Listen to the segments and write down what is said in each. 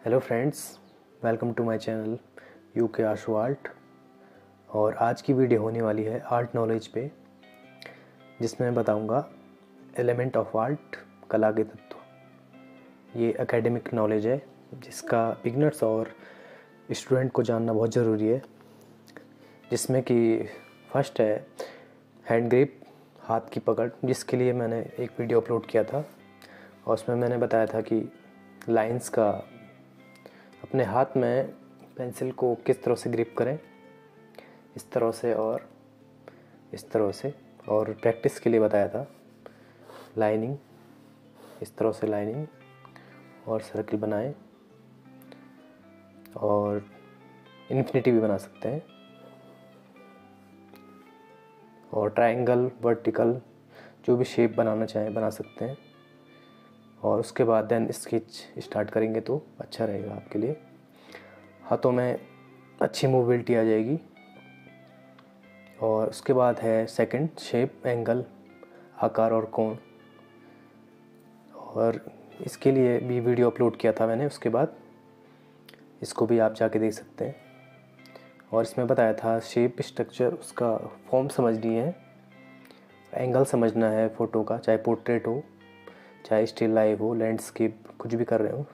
Hello friends, welcome to my channel UK Ashu art. और आज की वीडियो होने वाली है आर्ट नॉलेज पे, जिसमें मैं बताऊंगा एलिमेंट ऑफ आर्ट, कला के तत्व। ये एकेडमिक नॉलेज है जिसका बिगनर्स और स्टूडेंट को जानना बहुत ज़रूरी है। जिसमें कि फर्स्ट है हैंड ग्रिप, हाथ की पकड़, जिसके लिए मैंने एक वीडियो अपलोड किया था और उसमें मैंने बताया था कि लाइंस का अपने हाथ में पेंसिल को किस तरह से ग्रिप करें, इस तरह से और इस तरह से। और प्रैक्टिस के लिए बताया था लाइनिंग, इस तरह से लाइनिंग और सर्कल बनाएं और इन्फिनिटी भी बना सकते हैं और ट्रायंगल, वर्टिकल, जो भी शेप बनाना चाहें बना सकते हैं। और उसके बाद देन स्केच स्टार्ट करेंगे तो अच्छा रहेगा आपके लिए। हाथों में अच्छी मूवबिलिटी आ जाएगी। और उसके बाद है सेकंड शेप, एंगल, आकार और कोण। और इसके लिए भी वीडियो अपलोड किया था मैंने, उसके बाद इसको भी आप जाके देख सकते हैं। और इसमें बताया था शेप, स्ट्रक्चर, उसका फॉर्म समझनी है, एंगल समझना है फ़ोटो का, चाहे पोर्ट्रेट हो, चाहे स्टिल लाइफ हो, लैंडस्केप, कुछ भी कर रहे हो,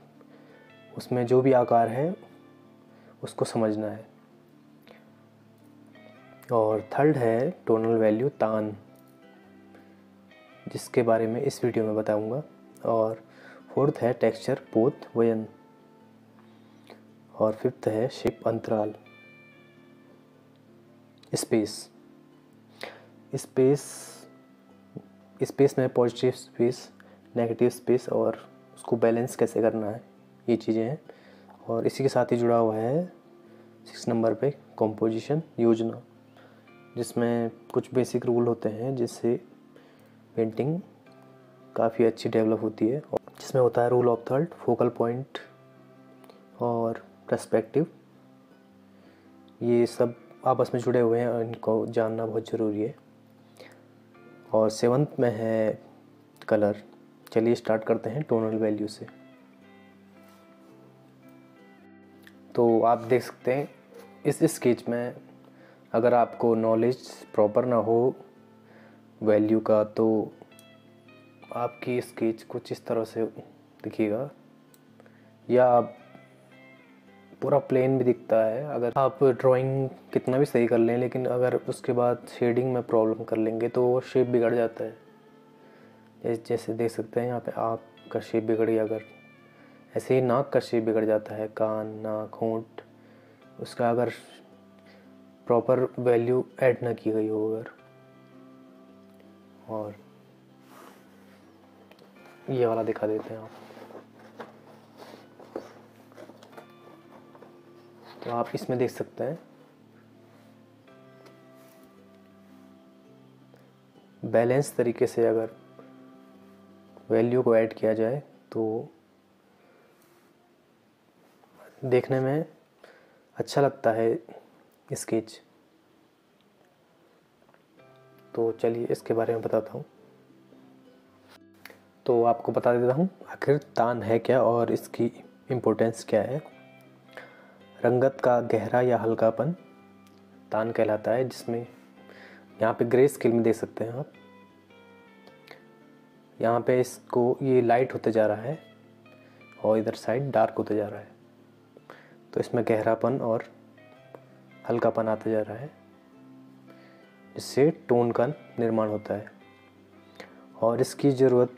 उसमें जो भी आकार है उसको समझना है। और थर्ड है टोनल वैल्यू, तान, जिसके बारे में इस वीडियो में बताऊंगा। और फोर्थ है टेक्सचर, पोत, वजन। और फिफ्थ है शेप, अंतराल, स्पेस। स्पेस स्पेस में पॉजिटिव स्पेस, नेगेटिव स्पेस और उसको बैलेंस कैसे करना है, ये चीज़ें हैं। और इसी के साथ ही जुड़ा हुआ है 6 नंबर पे कंपोजिशन, योजना, जिसमें कुछ बेसिक रूल होते हैं जिससे पेंटिंग काफ़ी अच्छी डेवलप होती है। जिसमें होता है rule of third, focal point और पर्सपेक्टिव। ये सब आपस में जुड़े हुए हैं और इनको जानना बहुत ज़रूरी है। और 7th में है कलर। चलिए स्टार्ट करते हैं टोनल वैल्यू से। तो आप देख सकते हैं इस स्केच में, अगर आपको नॉलेज प्रॉपर ना हो वैल्यू का तो आपकी स्केच कुछ इस तरह से दिखेगा, या आप पूरा प्लेन भी दिखता है। अगर आप ड्राइंग कितना भी सही कर लें, लेकिन अगर उसके बाद शेडिंग में प्रॉब्लम कर लेंगे तो वो शेप बिगड़ जाता है। जैसे देख सकते हैं यहाँ पे आँख का शेप बिगड़ गया, अगर ऐसे ही नाक का शेप बिगड़ जाता है, कान, नाक, होंठ, उसका अगर प्रॉपर वैल्यू ऐड ना की गई हो अगर। और ये वाला दिखा देते हैं आप। तो आप इसमें देख सकते हैं बैलेंस तरीके से अगर वैल्यू को ऐड किया जाए तो देखने में अच्छा लगता है स्केच। तो चलिए इसके बारे में बताता हूँ। तो आपको बता देता हूँ आखिर तान है क्या और इसकी इम्पोर्टेंस क्या है। रंगत का गहरा या हल्कापन तान कहलाता है, जिसमें यहाँ पे ग्रे स्केल में देख सकते हैं आप। यहाँ पे इसको ये लाइट होते जा रहा है और इधर साइड डार्क होते जा रहा है, तो इसमें गहरापन और हल्कापन आता जा रहा है, जिससे टोन का निर्माण होता है। और इसकी ज़रूरत,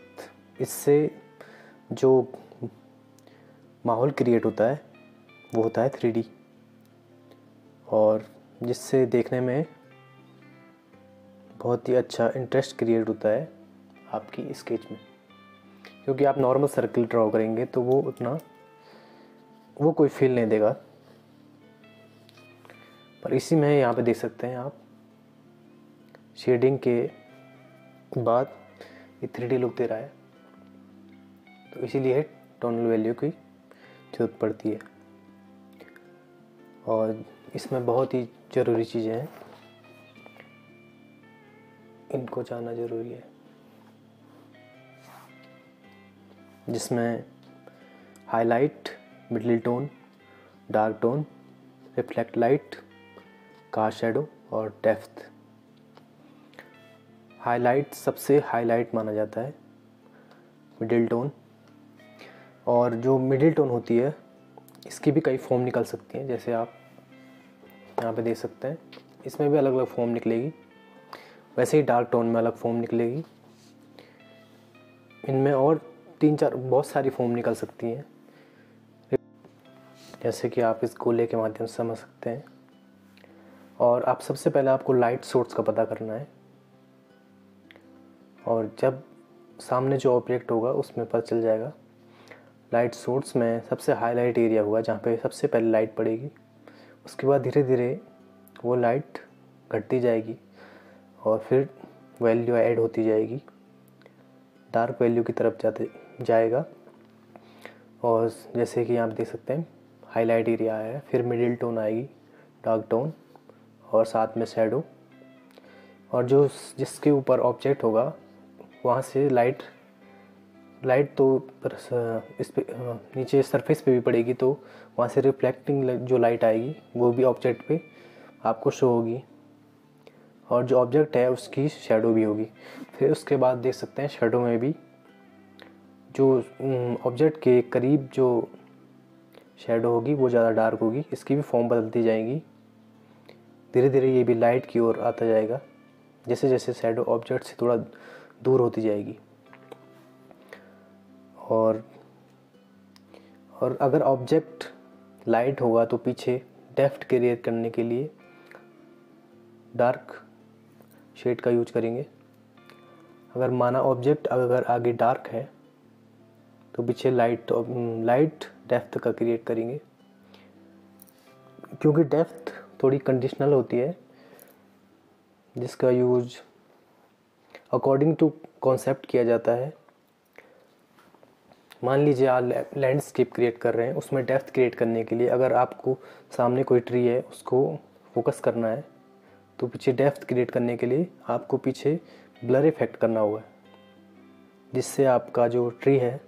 इससे जो माहौल क्रिएट होता है वो होता है 3D, और जिससे देखने में बहुत ही अच्छा इंटरेस्ट क्रिएट होता है आपकी स्केच में। क्योंकि आप नॉर्मल सर्कल ड्रॉ करेंगे तो वो कोई फील नहीं देगा। पर इसी में यहाँ पे देख सकते हैं आप, शेडिंग के बाद ये 3D लुक दे रहा है, तो इसीलिए टोनल वैल्यू की जरूरत पड़ती है। और इसमें बहुत ही ज़रूरी चीज़ें हैं, इनको जानना ज़रूरी है। जिसमें highlight, middle tone, dark tone, reflect light, cast shadow और डेप्थ। हाईलाइट सबसे हाईलाइट माना जाता है मिडिल टोन, और जो मिडिल टोन होती है इसकी भी कई फॉर्म निकल सकती हैं, जैसे आप यहाँ पे देख सकते हैं, इसमें भी अलग अलग फॉर्म निकलेगी। वैसे ही डार्क टोन में अलग फॉर्म निकलेगी, इनमें और 3-4 बहुत सारी फॉर्म निकल सकती हैं, जैसे कि आप इस गोले के माध्यम से समझ सकते हैं। और आप सबसे पहले आपको लाइट सोर्स का पता करना है, और जब सामने जो ऑब्जेक्ट होगा उसमें पता चल जाएगा। लाइट सोर्स में सबसे हाईलाइट एरिया होगा जहाँ पे सबसे पहले लाइट पड़ेगी, उसके बाद धीरे धीरे वो लाइट घटती जाएगी और फिर वैल्यू ऐड होती जाएगी, डार्क वैल्यू की तरफ जाएगा। और जैसे कि आप देख सकते हैं हाईलाइट एरिया आया है, फिर मिडिल टोन आएगी, डार्क टोन और साथ में शैडो, और जो जिसके ऊपर ऑब्जेक्ट होगा वहाँ से लाइट तो इस पे नीचे सरफेस पे भी पड़ेगी, तो वहाँ से रिफ्लेक्टिंग जो लाइट आएगी वो भी ऑब्जेक्ट पे आपको शो होगी, और जो ऑब्जेक्ट है उसकी शैडो भी होगी। फिर उसके बाद देख सकते हैं शैडो में भी जो ऑब्जेक्ट के करीब जो शैडो होगी वो ज़्यादा डार्क होगी, इसकी भी फॉर्म बदलती जाएगी। धीरे धीरे ये भी लाइट की ओर आता जाएगा जैसे जैसे शैडो ऑब्जेक्ट से थोड़ा दूर होती जाएगी। और अगर ऑब्जेक्ट लाइट होगा तो पीछे डेप्थ क्रिएट करने के लिए डार्क शेड का यूज करेंगे। अगर माना ऑब्जेक्ट अगर आगे डार्क है तो पीछे लाइट डेप्थ का क्रिएट करेंगे, क्योंकि डेप्थ थोड़ी कंडीशनल होती है जिसका यूज अकॉर्डिंग टू कॉन्सेप्ट किया जाता है। मान लीजिए आप लैंडस्केप क्रिएट कर रहे हैं, उसमें डेप्थ क्रिएट करने के लिए अगर आपको सामने कोई ट्री है उसको फोकस करना है तो पीछे डेप्थ क्रिएट करने के लिए आपको पीछे ब्लर इफेक्ट करना होगा, जिससे आपका जो ट्री है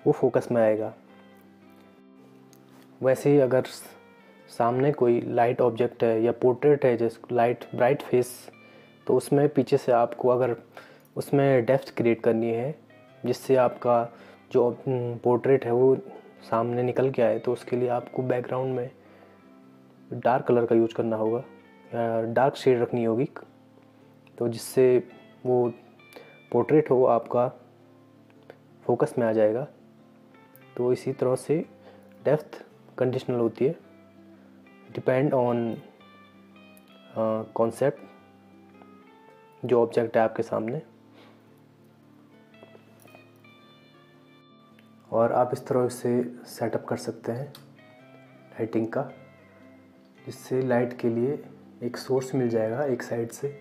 वो फोकस में आएगा। वैसे ही अगर सामने कोई लाइट ऑब्जेक्ट है या पोर्ट्रेट है जैसे लाइट ब्राइट फेस, तो उसमें पीछे से आपको अगर उसमें डेप्थ क्रिएट करनी है जिससे आपका जो पोर्ट्रेट है वो सामने निकल के आए, तो उसके लिए आपको बैकग्राउंड में डार्क कलर का यूज करना होगा या डार्क शेड रखनी होगी, तो जिससे वो पोर्ट्रेट हो आपका फोकस में आ जाएगा। तो इसी तरह से डेप्थ कंडीशनल होती है, डिपेंड ऑन कॉन्सेप्ट जो ऑब्जेक्ट है आपके सामने। और आप इस तरह से सेटअप कर सकते हैं लाइटिंग का, जिससे लाइट के लिए एक सोर्स मिल जाएगा एक साइड से,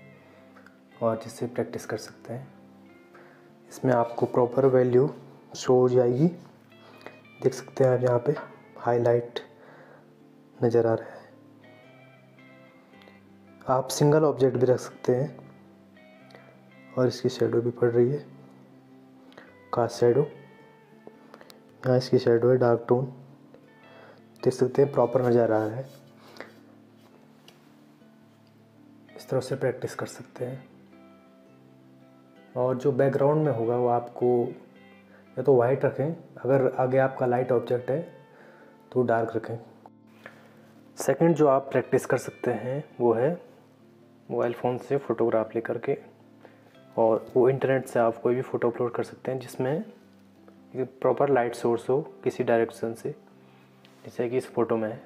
और जिससे प्रैक्टिस कर सकते हैं। इसमें आपको प्रॉपर वैल्यू शो हो जाएगी, देख सकते हैं आप यहाँ पे हाईलाइट नज़र आ रहा है। आप सिंगल ऑब्जेक्ट भी रख सकते हैं, और इसकी शैडो भी पड़ रही है, कास्ट शैडो। यहाँ इसकी शैडो है डार्क टोन, देख सकते हैं प्रॉपर नज़र आ रहा है। इस तरह से प्रैक्टिस कर सकते हैं। और जो बैकग्राउंड में होगा वो आपको या तो वाइट रखें, अगर आगे आपका लाइट ऑब्जेक्ट है तो डार्क रखें। सेकंड जो आप प्रैक्टिस कर सकते हैं वो है मोबाइल फ़ोन से फ़ोटोग्राफ लेकर के, और वो इंटरनेट से आप कोई भी फ़ोटो अपलोड कर सकते हैं जिसमें प्रॉपर लाइट सोर्स हो किसी डायरेक्शन से, जैसे कि इस फ़ोटो में है,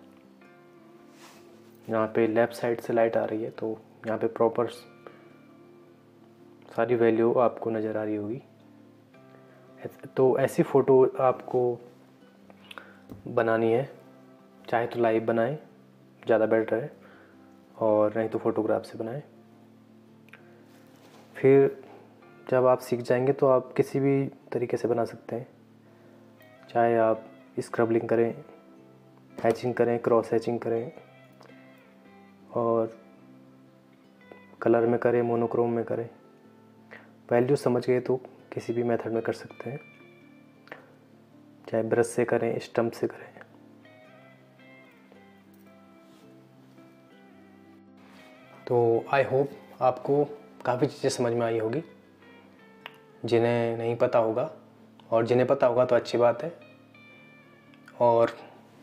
यहाँ पे लेफ़्ट साइड से लाइट आ रही है, तो यहाँ पे प्रॉपर सारी वैल्यू आपको नज़र आ रही होगी। तो ऐसी फ़ोटो आपको बनानी है, चाहे तो लाइव बनाएं, ज़्यादा बेटर है, और नहीं तो फ़ोटोग्राफ से बनाएं। फिर जब आप सीख जाएंगे तो आप किसी भी तरीके से बना सकते हैं, चाहे आप स्क्रबलिंग करें, हैचिंग करें, क्रॉस हैचिंग करें, और कलर में करें, मोनोक्रोम में करें। वैल्यू समझ गए तो किसी भी मेथड में कर सकते हैं, चाहे ब्रश से करें, स्टम्प से करें, तो आई होप आपको काफ़ी चीज़ें समझ में आई होगी, जिन्हें नहीं पता होगा, और जिन्हें पता होगा तो अच्छी बात है। और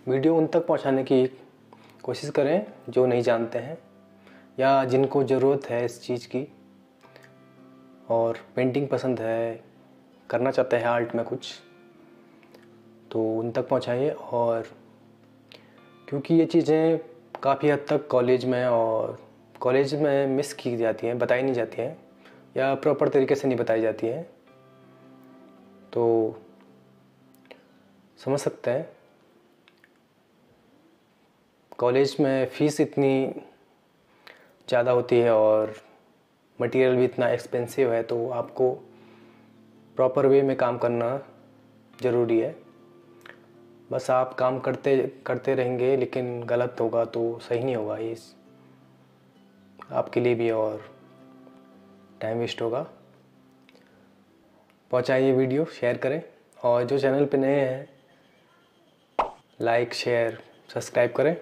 वीडियो उन तक पहुंचाने की कोशिश करें जो नहीं जानते हैं या जिनको ज़रूरत है इस चीज़ की, और पेंटिंग पसंद है, करना चाहते हैं आर्ट में कुछ, तो उन तक पहुंचाइए। और क्योंकि ये चीज़ें काफ़ी हद तक कॉलेज में मिस की जाती हैं, बताई नहीं जाती हैं, या प्रॉपर तरीके से नहीं बताई जाती हैं, तो समझ सकते हैं। कॉलेज में फ़ीस इतनी ज़्यादा होती है और मटेरियल भी इतना एक्सपेंसिव है, तो आपको प्रॉपर वे में काम करना ज़रूरी है। बस आप काम करते करते रहेंगे लेकिन गलत होगा तो सही नहीं होगा, ये आपके लिए भी और टाइम वेस्ट होगा। पहुंचाइए वीडियो, शेयर करें, और जो चैनल पे नए हैं लाइक शेयर सब्सक्राइब करें।